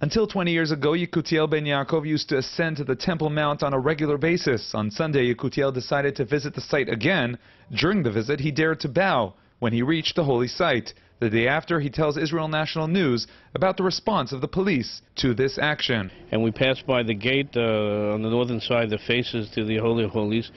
Until 20 years ago, Yekutiel ben Yaakov used to ascend to the Temple Mount on a regular basis. On Sunday, Yekutiel decided to visit the site again. During the visit, he dared to bow when he reached the holy site. The day after, he tells Israel National News about the response of the police to this action. And we passed by the gate on the northern side that faces to the Holy of Holies.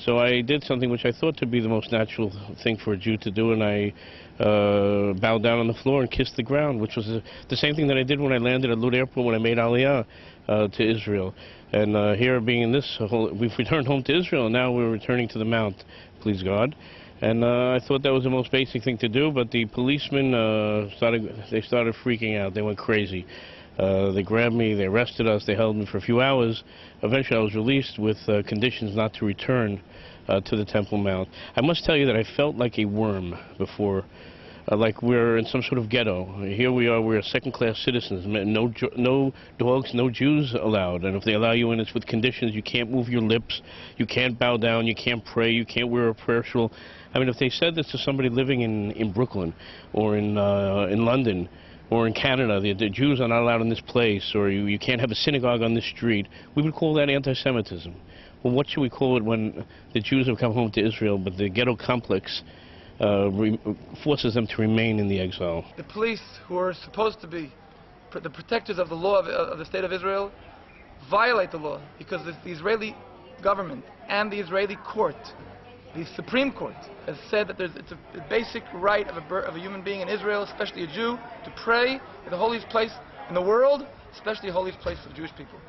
So I did something which I thought to be the most natural thing for a Jew to do, and I bowed down on the floor and kissed the ground, which was the same thing that I did when I landed at Lud Airport when I made Aliyah to Israel. And here, being in this, we've returned home to Israel, and now we're returning to the Mount, please God. And I thought that was the most basic thing to do, but the policemen started freaking out. They went crazy. They grabbed me, they arrested us, they held me for a few hours. Eventually I was released with conditions not to return to the Temple Mount. I must tell you that I felt like a worm before, like we're in some sort of ghetto. Here we are, we're second-class citizens. No dogs, no Jews allowed. And if they allow you in, it's with conditions. You can't move your lips, you can't bow down, you can't pray, you can't wear a prayer shawl. I mean, if they said this to somebody living in Brooklyn or in London, or in Canada, the Jews are not allowed in this place, or you can't have a synagogue on this street, we would call that anti-Semitism. Well, what should we call it when the Jews have come home to Israel, but the ghetto complex forces them to remain in the exile? The police, who are supposed to be the protectors of the law of the State of Israel, violate the law because the Israeli government and the Israeli court, the Supreme Court, has said that it's a basic right of a human being in Israel, especially a Jew, to pray at the holiest place in the world, especially the holiest place of Jewish people.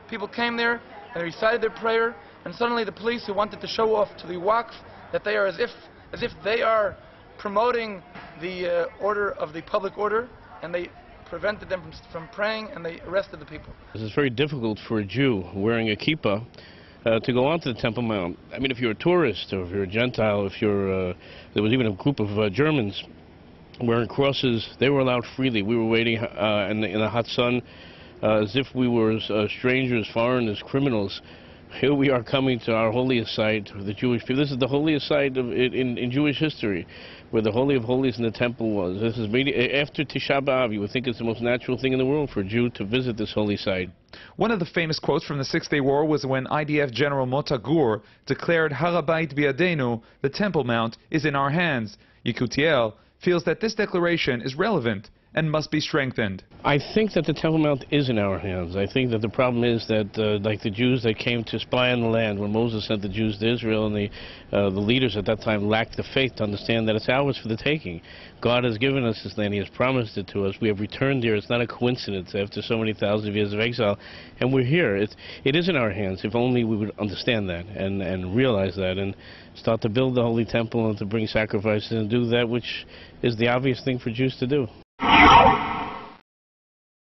People came there and they recited their prayer, and suddenly the police, who wanted to show off to the Waqf that they are as if they are promoting the order of the public order, and they prevented them from praying, and they arrested the people. It's very difficult for a Jew wearing a kippah to go onto the Temple Mount. I mean, if you're a tourist, or if you're a Gentile, if you're, there was even a group of Germans wearing crosses, they were allowed freely. We were waiting in the hot sun as if we were strangers, foreigners, criminals. Here we are coming to our holiest site, the Jewish people. This is the holiest site in Jewish history, where the Holy of Holies in the temple was. This is after Tisha B'Av. You would think it's the most natural thing in the world for a Jew to visit this holy site. One of the famous quotes from the Six-Day War was when IDF General Mota Gur declared, "Har HaBayit biyadenu," the Temple Mount is in our hands. Yekutiel feels that this declaration is relevant and must be strengthened. I think that the Temple Mount is in our hands. I think that the problem is that, like the Jews that came to spy on the land, when Moses sent the Jews to Israel, and the leaders at that time lacked the faith to understand that it's ours for the taking. God has given us this land. He has promised it to us. We have returned here. It's not a coincidence after so many thousands of years of exile. And we're here. It is in our hands, if only we would understand that and realize that and start to build the Holy Temple and to bring sacrifices and do that which is the obvious thing for Jews to do.